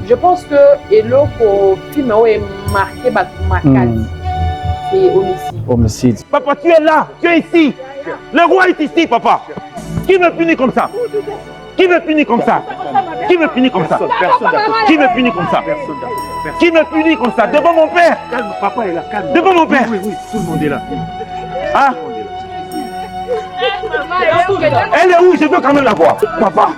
Je pense que le film est marqué par Makati. C'est homicide. Papa, tu es là, tu es ici. Le roi est ici, papa. Qui me punit comme ça? Qui me punit comme ça? Qui me punit comme ça? Qui me punit comme ça? Qui me punit comme ça? Devant mon père. Calme, papa est là, calme. Devant mon père. Oui, tout le monde est là. Ah. Elle est où? Je veux quand même la voir. Papa,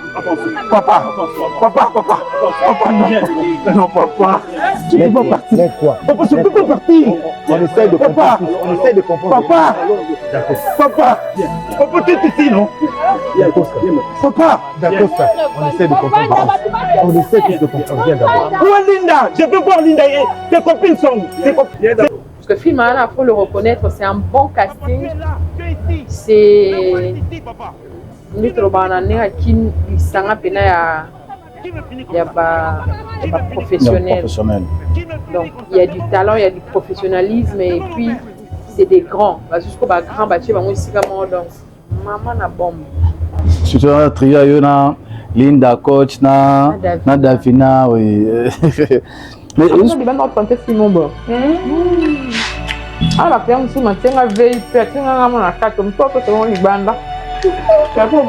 non, papa. Tu peux pas partir. Papa, je peux pas partir. On essaie de comprendre. On essaie de comprendre. Papa, tu es ici, non? Papa, D'accord, ça. On essaie de comprendre. On essaie tous de comprendre. Viens d'abord. où est Linda? Je veux voir Linda. Tes copines sont où? Parce que le film, il faut le reconnaître, c'est un bon casting. C'est notre banane qui s'en pena ya professionnel. Donc il y a du talent, il y a du professionnalisme et puis c'est des grands. Jusqu'au grand bâtiment, moi ici comme donc maman na bombe. Surtout un trio na Linda coach na Davina oui. Mais on dit ben notre tante Simon bon. Ah la pierre aussi matin la veille peut-être na mon attaque comme toi que on libanda. C'est pas bon.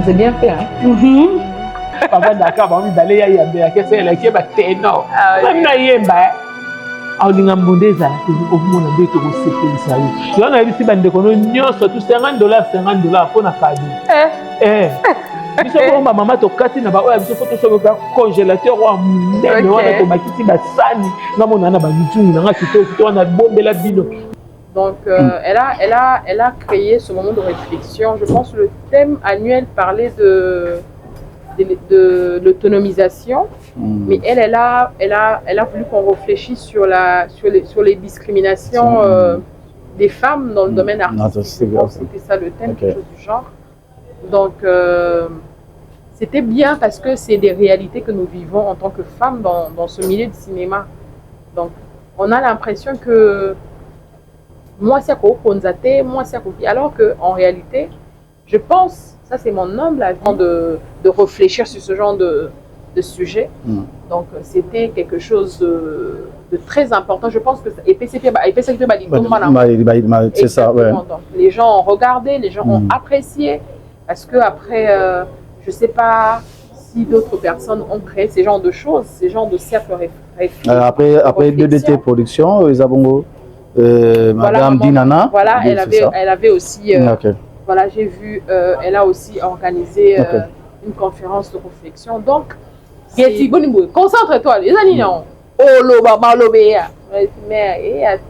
C'est bien fait hein. Papa d'accord, on va aller à Yamba, qu'est-ce qu'elle est qui va ténor. Même na Yamba. Alinga mbondeza ko mona beto ko sepelisa yo. Tu wana bisi bande kono nyonso tout $50 pour na cadeau. Biso ko mama to kati na ba oya biso photo so ka congélateur wa ndene wana to makiti ba sani na mona na ba mituni na ngaki to wana bombela bino. Donc elle a créé ce moment de réflexion. Je pense que le thème annuel parlait de l'autonomisation, mais elle a voulu qu'on réfléchisse sur les discriminations des femmes dans le domaine artistique. Je pense que c'était ça le thème, quelque chose du genre. Donc c'était bien parce que c'est des réalités que nous vivons en tant que femmes dans ce milieu du cinéma. Donc on a l'impression que moi c'est quoi Konzate, moi c'est quoi, alors qu'en réalité, je pense, ça c'est mon humble avis, de réfléchir sur ce genre de sujet. Donc c'était quelque chose de très important. Je pense que c'est ça. Ouais. Donc, les gens ont regardé, les gens ont apprécié, parce que après, je sais pas si d'autres personnes ont créé ces genres de choses, ces genres de cercles réfléchis. Après 2DT Productions, Isabongo, Madame Dinana. Voilà, elle avait aussi. Voilà, j'ai vu, elle a aussi organisé une conférence de réflexion. Donc, concentre-toi, les amis, non. Oh, loba, malobéa. Mais elle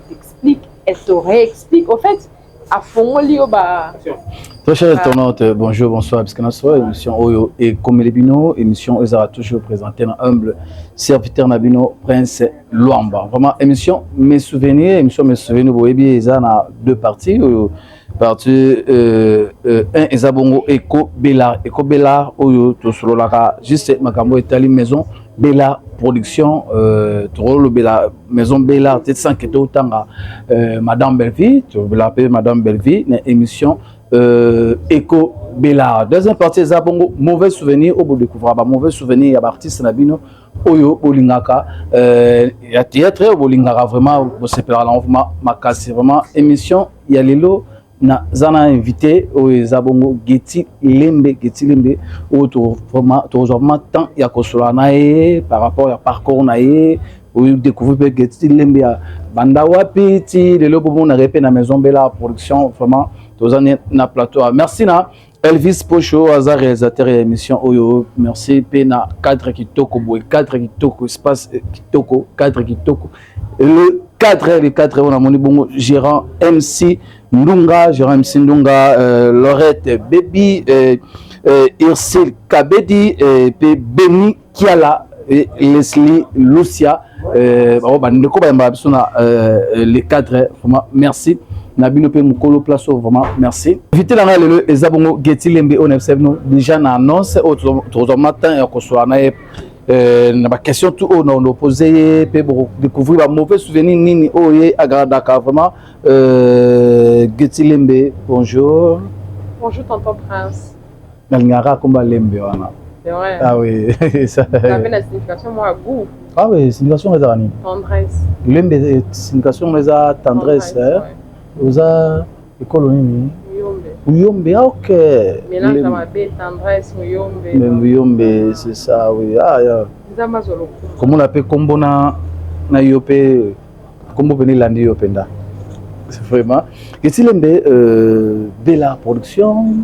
t'explique, elle te réexplique. Au fait, à fond, très cher internaute, bonjour, bonsoir, parce que notre émission Oyo et comme les bino, émission Oyo toujours présentée dans humble serviteur Nabino Prince Luamba. Vraiment émission mes souvenirs, vous voyez, ils ont deux parties. Partie 1 Ezabongo Eko Bellar Oyo to solo la juste makambo etali maison Bellar production le Bellar maison Bellar peut-être sans que tout tanga Madame Belleville tu veux l'appeler Madame Belleville une émission Eko Bellar. Deuxième partie Ezabongo mauvais souvenir au bout découvrir ba mauvais souvenir ya artiste Nabino Oyo Bolingaka ya théâtre Bolingaka vraiment c'est pour l'enfant makasi vraiment émission ya lelo na zana invité au Zabongo Getty Lembe au vraiment tant ya kosola nae par rapport à parcours nae ou découvrir Getty Lembe ya banda wapi ti le lobo na repé na maison Bellar production vraiment tozane na plateau. Merci na Elvis Pocho hasard réalisateur et émission Oyo, merci pena cadre kitoko boy cadre kitoko espace kitoko cadre kitoko le 4 on a mon bon gérant MC Ndunga, Laurette Baby, Irsil Kabedi, Beni Kiala, Leslie Lucia, les 4 vraiment merci. Nabino pe mukolo place vraiment merci. Invité la le Ezabongo Getty Lembe on observe nous déjà na annonce au matin et ko so na ma question tout on a posé pour découvrir un mauvais souvenir nini oye agradaka vraiment Getty Lembe bonjour. Bonjour tonton Prince. Nalingara komba Lembe wana. C'est vrai. Ah oui ça avait la signification moi goût. Ah oui signification les ani. Tendresse. Lembe signification les tendresse aux école nini Muyombe, ah, ok. Mélange à ma belle tendresse, Muyombe. Mais Muyombe, c'est ça, oui. Ah, yeah. Comment on appelle Combo na Yope, Combo Beni Landi Yopenda. C'est vraiment. Qu'est-ce qu'il y a Bella Production,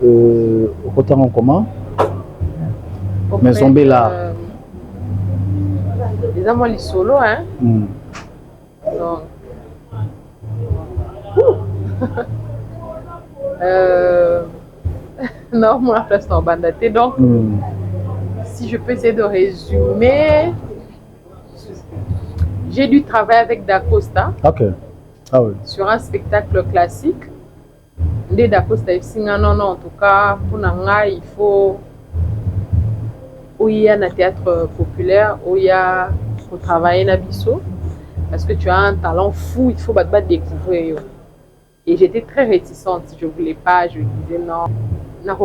autant en commun Maison Bella. Les amants, les solos, hein. Donc. Non, moi, la place en bandaté. Donc, si je peux essayer de résumer, j'ai dû travailler avec Dacosta. Ok. Ah oui. Sur un spectacle classique. Dès Dacosta, non, en tout cas, pour Nanga, il faut. Où il y a un théâtre populaire, où il y a pour travailler Nabiso. Parce que tu as un talent fou, il faut découvrir. Et j'étais très réticente, je ne voulais pas, je disais non. La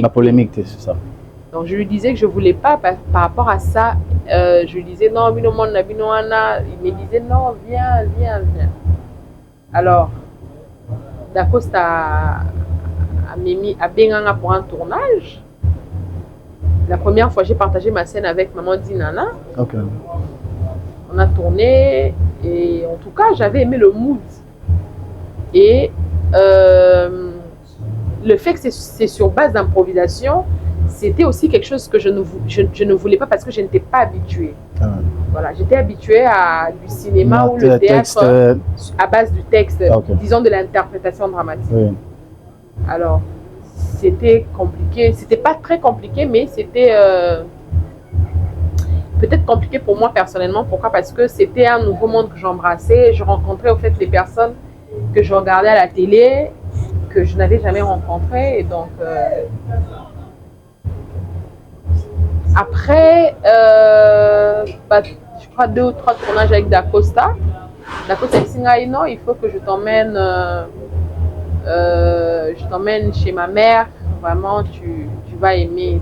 polémique, c'est ça. Donc je lui disais que je ne voulais pas par rapport à ça. Je lui disais non, il me disait non, viens. Alors, Dacosta a Benganga pour un tournage. La première fois, j'ai partagé ma scène avec Maman Dinana. Okay. On a tourné et en tout cas, j'avais aimé le mood. Et le fait que c'est sur base d'improvisation, c'était aussi quelque chose que je ne voulais pas parce que je n'étais pas habituée. Ah. Voilà, j'étais habituée à du cinéma ou le théâtre à base du texte, disons de l'interprétation dramatique. Oui. Alors, c'était compliqué. C'était pas très compliqué, mais c'était peut-être compliqué pour moi personnellement. Pourquoi? Parce que c'était un nouveau monde que j'embrassais. Je rencontrais au fait les personnes que je regardais à la télé, que je n'avais jamais rencontrées. Et donc, après, je crois 2 ou 3 tournages avec Dacosta. Dacosta dit non, il faut que je t'emmène chez ma mère. Vraiment, tu vas aimer.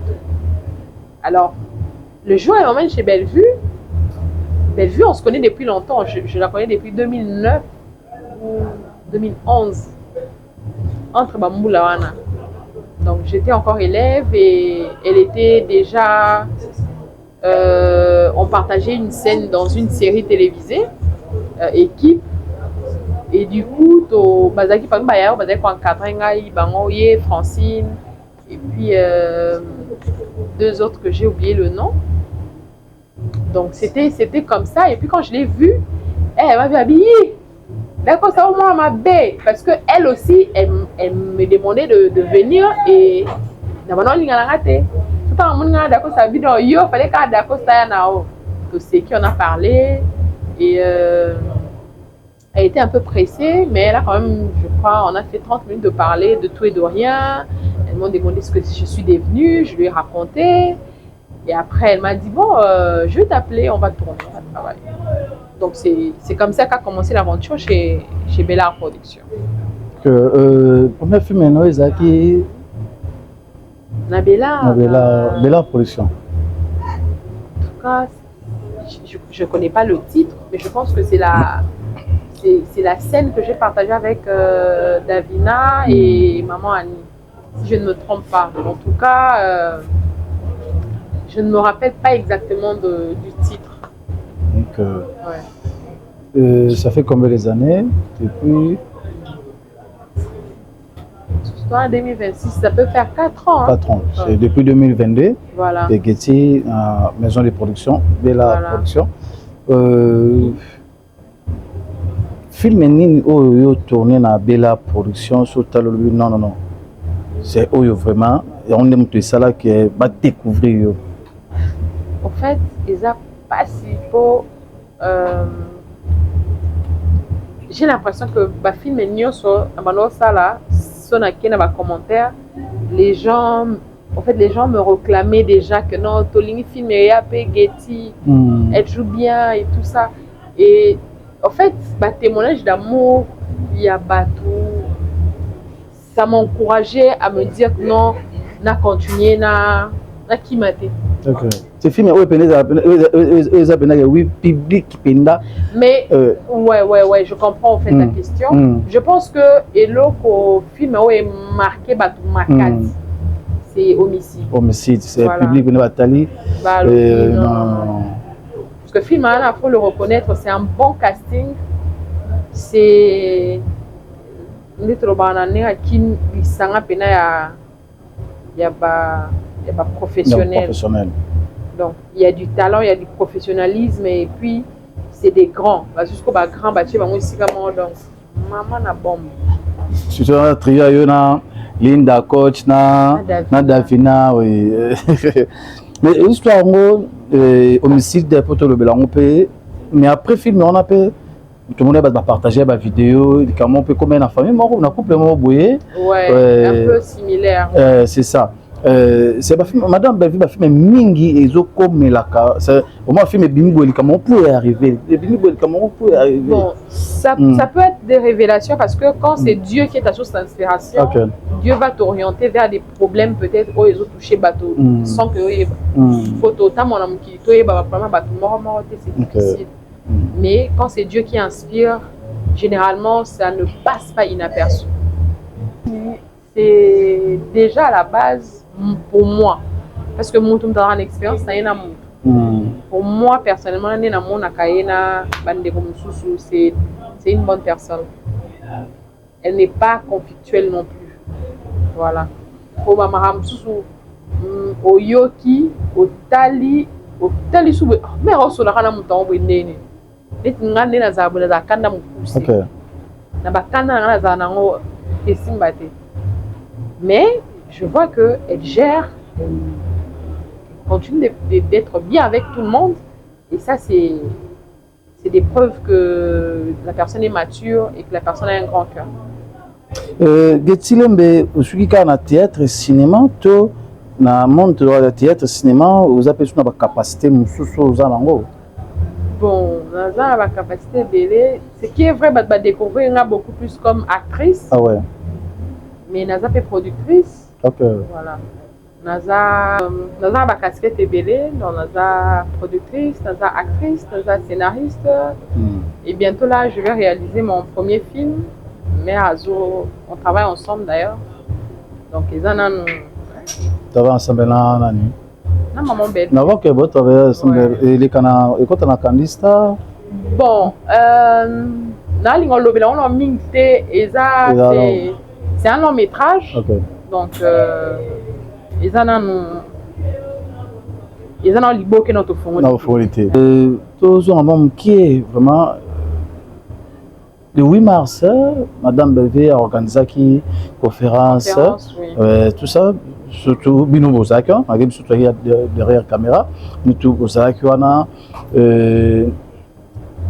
Alors, le jour où elle m'emmène chez Bellevue, on se connaît depuis longtemps. Je la connais depuis 2009 ou 2011. Entre Bamboulawana. Donc, j'étais encore élève et elle était déjà... on partageait une scène dans une série télévisée, équipe. Et du coup, Bazaki Pangbayao, Bazaki Pankatrengaï, Bangoye, Francine, et puis 2 autres que j'ai oublié le nom. Donc c'était comme ça. Et puis quand je l'ai vue, elle m'avait habillée. D'accord, ça au moins ma baie. Parce qu'elle aussi, elle me demandait de venir et d'abord, il y a raté. Tout le monde a d'accord, ça vidéo, il fallait qu'à d'accord, ça y en c'est qui on a parlé. Et elle était un peu pressée, mais elle a quand même, je crois, on a fait 30 minutes de parler de tout et de rien. Elle m'a demandé ce que je suis devenue, je lui ai raconté. Et après, elle m'a dit, bon, je vais t'appeler, on va tourner, on va travailler. Donc, c'est comme ça qu'a commencé l'aventure chez Bella Production. Premier film, non, Isaki. Bella Production. En tout cas, je ne connais pas le titre, mais je pense que c'est la scène que j'ai partagée avec Davina et Maman Annie, si je ne me trompe pas. En tout cas, je ne me rappelle pas exactement du titre. Donc, ça fait combien d'années depuis? En 2026, ça peut faire 4 ans. 4 ans. C'est depuis 2022. Voilà. De Getty, maison de production, Bella Production. Film nini oyo tourné na Bella Production sur Talolu? Non. C'est oyo vraiment. Et on aime tout ça là qui va découvrir. En fait, ils n'ont pas si beau. J'ai l'impression que le film est sur ça là, son commentaire, les gens en fait, les gens me réclamaient déjà que non, Tolini film et Getty, elle joue bien et tout ça. Et en fait, témoignage d'amour, il y a Batou. Ça m'encourageait à me dire que non, na continuer, na qui m'a été. Okay. Ce film est oui, public, mais ouais, je comprends en fait la question. Je pense que le film est marqué Batou Makat. C'est homicide. Homicide, c'est voilà. Public, Batali. Non. Parce que le film, il faut le reconnaître, c'est un bon casting. C'est. Il y a pas professionnel. Donc, il y a du talent, il y a du professionnalisme et puis c'est des grands. Jusqu'au grand bâtiment, moi aussi, donc, maman na bombe. Je suis un trio, Linda, coach, Davina, oui. Mais l'histoire, homicide des potes, on peut. Mais après, film, on a pu. Tout le monde va partager ma vidéo, comment on peut comme une famille, on a complètement bouillé. Ouais, un peu similaire. C'est ça. C'est pas film, Madame Belvi va filmer Mingi et Zo comme la cas. Au moins film Bingo, comment on peut arriver. Comment on peut arriver. Bon, ça peut être des révélations parce que quand c'est Dieu qui est ta source d'inspiration, Dieu va t'orienter vers des problèmes peut-être où ils ont touché bateau sans que faut autant mon homme qui toi vraiment bateau mort c'est difficile. Mais quand c'est Dieu qui inspire, généralement ça ne passe pas inaperçu. C'est déjà à la base pour moi, parce que mon tour dans l'expérience, pour moi personnellement, c'est une bonne personne. Elle n'est pas conflictuelle non plus. Voilà. Pour ma maman, au yoki, au tali sous mais au sol, on a mon temps où il est né na zabu na kanda mkusi na bakanda na zanango esimbate. Mais je vois que elle gère, elle continue d'être bien avec tout le monde et ça c'est des preuves que la personne est mature et que la personne a un grand cœur. Getilembe usuki na théâtre et cinéma to na monde de théâtre et cinéma vous appelez sur la capacité mususu uzanango. Bon, dans la capacité belé, ce qui est vrai, bah découvrir beaucoup plus comme actrice. Ah ouais. Mais Naza fait productrice. Ok. Voilà. Naza a casquette belé, donc Naza productrice, Naza actrice, Naza scénariste. Et bientôt là, je vais réaliser mon premier film. Mais Azo, on travaille ensemble d'ailleurs. Donc ils en ont. Travaille ensemble là, Nani. Non, maman belle. N'avons que votre travail ensemble. Et les canards, et quand on a candista. Bon, là, on a mingté et ça, c'est un long métrage. Okay. Donc, ils en ont libo que notre fond. Tous un homme qui est vraiment. Le 8 mars, Madame Belvé a organisé une conférence, oui. Tout ça, surtout Bino Bozak, surtout derrière la caméra, nous tous Bozak, on a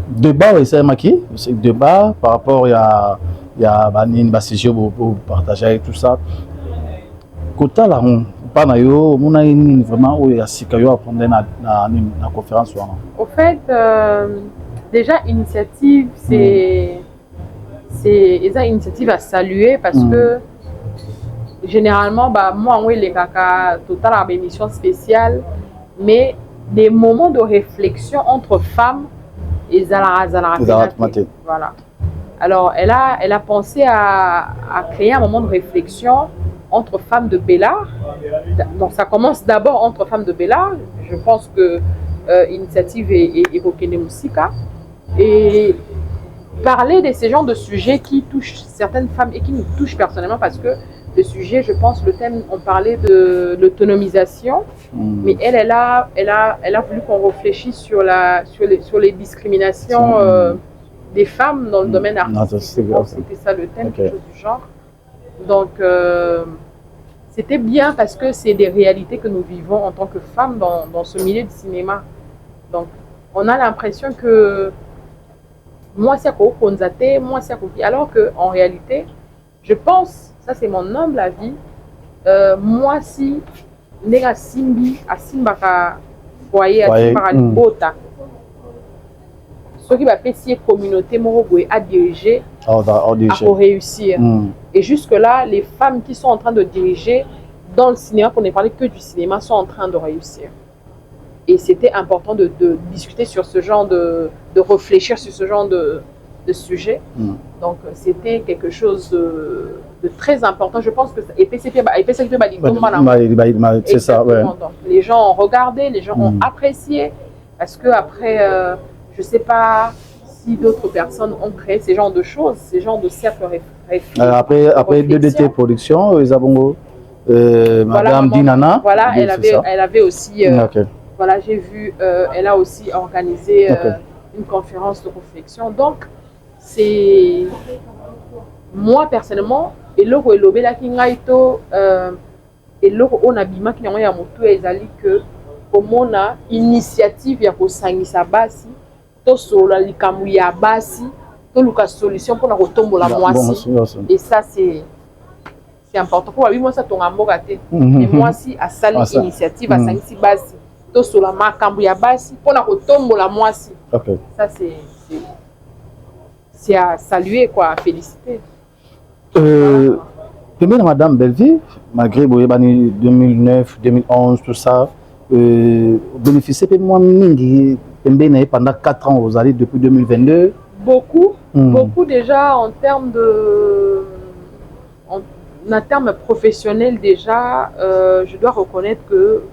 débat, et c'est débat par rapport à Banine, Bassisio pour partager tout ça. Côté là, on a vraiment où il y a si qu'il y a la conférence. Au fait, déjà initiative, c'est une initiative à saluer parce que généralement, moi, les caca total à émission spéciale, mais des moments de réflexion entre femmes et voilà. Alors, elle a pensé à créer un moment de réflexion entre femmes de Bellard. Donc, ça commence d'abord entre femmes de Bellard. Je pense que l'initiative est évoquée de Moussika. Et parler de ces genres de sujets qui touchent certaines femmes et qui nous touchent personnellement parce que le sujet, je pense, le thème, on parlait de l'autonomisation, mais elle a voulu qu'on réfléchisse sur les discriminations des femmes dans le domaine artistique. C'était ça le thème, quelque chose du genre. Donc, c'était bien parce que c'est des réalités que nous vivons en tant que femmes dans ce milieu du cinéma. Donc, on a l'impression que moi, c'est quoi Konzate, moi, c'est quoi. Alors qu'en réalité, je pense, ça c'est mon humble avis, moi, si ndenge asimbaka foyer asimbaka libota soki bapesi ye communauté moko boye à diriger à réussir. Et jusque là les femmes qui sont en train de diriger dans le cinéma, pour ne parler que du cinéma, sont en train de réussir. Et c'était important de discuter sur ce genre de réfléchir sur ce genre de sujet. Donc c'était quelque chose de très important. Je pense que c'est ça. Ouais. Donc, les gens ont regardé, les gens ont apprécié. Parce que après, je ne sais pas si d'autres personnes ont créé ce genre de choses, ce genre de cercle réflexion. Après 2DT Production, ils ont Madame Dinana. Voilà, elle avait aussi. Voilà, j'ai vu, elle a aussi organisé une conférence de réflexion. Donc, c'est moi personnellement, et l'eau est lobé la kingaito, et l'eau on a bima qui a moto ezali que comme on a initiative ya ko sangisa basi, to solo likamu ya basi, to luka solution pour na kotombo la moisi. Et ça c'est important. Pour moi ça ton amour raté. Et moi si à sali initiative à sangisi basi, to solo makambu ya basi pour na kotombo la moisi. Ça c'est à saluer quoi, à féliciter. Madame Belleville, malgré 2009, 2011, tout ça, bénéficiez de moi pendant 4 ans aux allées depuis 2022. Beaucoup déjà en termes en termes professionnels déjà, je dois reconnaître que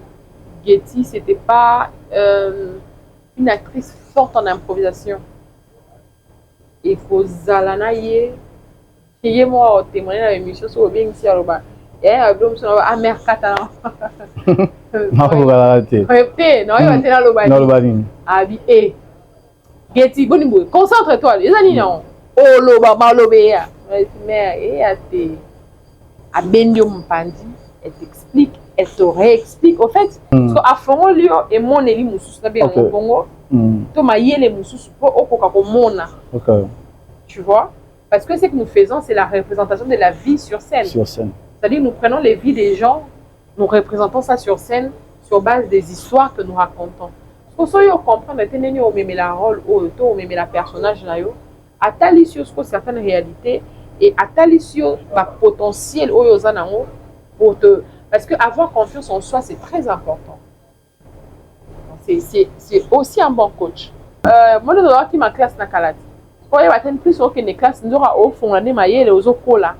Getty c'était pas une actrice forte en improvisation. Il faut zalanaye qui moi témoigner dans l'émission sur le bien ici à l'oba et un blum sur la mer catalan non il va être là l'oba ah oui et Getty bonimbo concentre-toi les amis non oh l'oba malobéa mais et à tes à Bendio Mpandi elle t'explique elle te réexplique au fait parce que à fond lui et mon éli moussous na bien au Congo Thomas yele moussous pour au mona tu vois. Parce que ce que nous faisons, c'est la représentation de la vie sur scène. C'est-à-dire nous prenons les vies des gens, nous représentons ça sur scène sur base des histoires que nous racontons. Pour ça, on comprend que nous avons la rôle, nous avons la personnage, à tali sur certaines réalités et à tali sur le potentiel pour te... Parce que avoir confiance en soi, c'est très important. C'est aussi un bon coach. Moi, je dois ma classe na kalati. Quand il y a plus aucune classe, nous aurons au fond l'année maillée les autres là.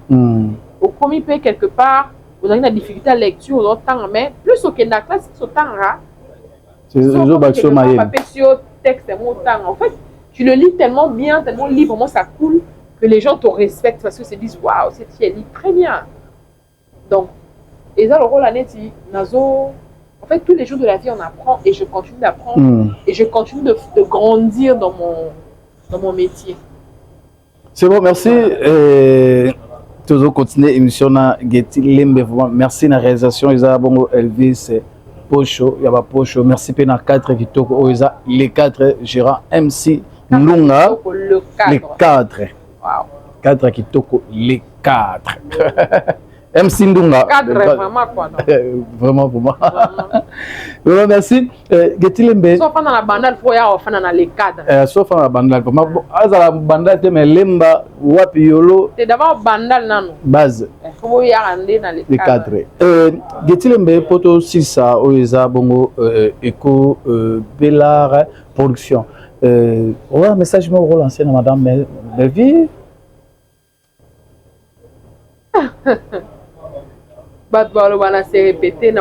Au premier pays quelque part, vous avez une difficulté à lecture au temps, mais plus aucune classe, c'est au temps là. C'est les autres maillés. Texte en fait, tu le lis tellement bien, tellement librement, ça coule que les gens te respectent parce que se disent waouh, cette fille elle lit très bien. Donc, et ça le rôle l'année nazo. En fait, tous les jours de la vie, on apprend et je continue d'apprendre et je continue de grandir dans mon métier. C'est bon, merci. Toujours continuer l'émission na Getty Lembe. Merci na réalisation. Isa bongo Elvis Pocho, Yaba Pocho. Merci pena 4 qui toque. Isa les 4 gérant MC Lunga. Les 4. Wow. 4 qui toque les 4. MC Ndunga. Vraiment quoi. Vraiment pour moi. Vraiment merci. Getty Lembe. Sauf dans la bandale, il faut y avoir dans les cadres. Sauf dans la bandale. La bandale, mais Lemba, Wapi Yolo. C'est d'abord bandale non. Base. Il faut y aller dans les cadres. Getty Lembe, poto Sissa, Oeza Bongo, Eco, Bellar Production. Un message me relancer à Madame Belleville. Se répéter,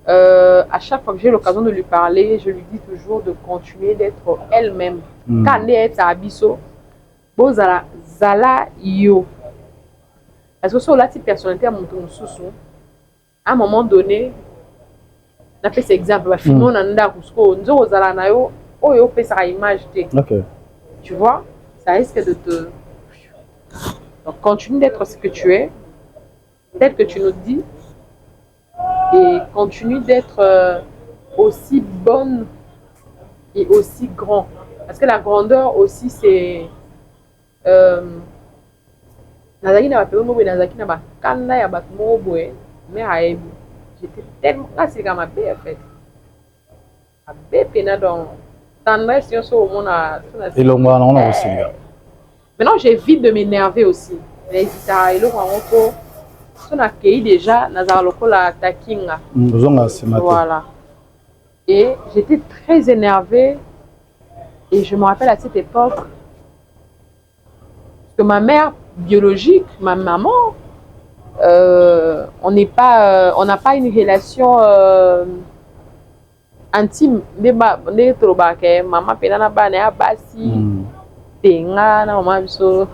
à chaque fois que j'ai l'occasion de lui parler, je lui dis toujours de continuer d'être elle-même. Quand elle est à Abisso, Zala yo. Parce que sur la petite personnalité à mon tour, à un moment donné, on a fait cet exemple. Tu vois, ça risque de te... Donc continue d'être ce que tu es, tel que tu nous dis, et continue d'être aussi bonne et aussi grand. Parce que la grandeur aussi c'est... Nazaki na bapelo moko nazaki na bakanda ya bato moko boye Mais j'étais tellement cassée comme ma bébé, en fait. Ma bébé, donc, tendresse, si on se remonte à... Et le mois, on a aussi. Maintenant, j'évite de m'énerver aussi. Les Italiens, ils ont on a accueilli déjà dans le la takinga. Voilà. Et j'étais très énervée. Et je me rappelle à cette époque que ma mère biologique, ma maman, on n'a pas une relation intime. Maman penana ba na basi tenga na maman biso.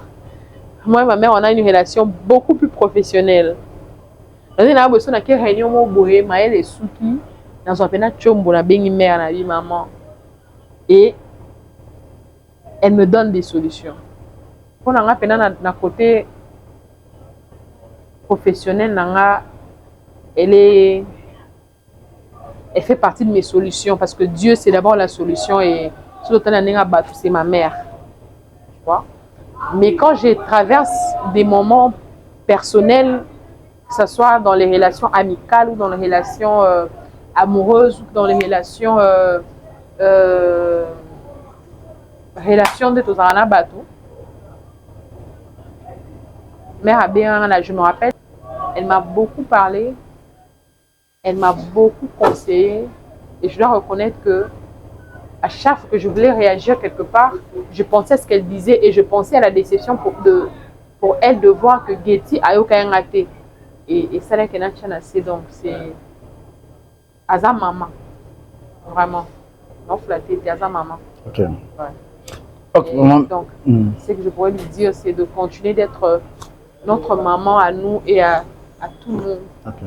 Moi et ma mère, on a une relation beaucoup plus professionnelle. Dans une réunion, maman. Et elle me donne des solutions. Pour le côté professionnel, elle fait partie de mes solutions parce que Dieu, c'est d'abord la solution et c'est ma mère. Tu vois? Mais quand je traverse des moments personnels, que ce soit dans les relations amicales ou dans les relations amoureuses ou dans les relations de Tozarana Batou, Mère Abéana, je me rappelle, elle m'a beaucoup parlé, elle m'a beaucoup conseillé et je dois reconnaître que à chaque fois que je voulais réagir quelque part, je pensais à ce qu'elle disait et je pensais à la déception pour elle de voir que Getty a eu aucun raté. Et ça, là, donc c'est Aza maman. Vraiment. Non, flatté, c'est Aza maman. Ok. Ouais. Okay, donc, ce que je pourrais lui dire, c'est de continuer d'être notre maman à nous et à tout le monde. Okay.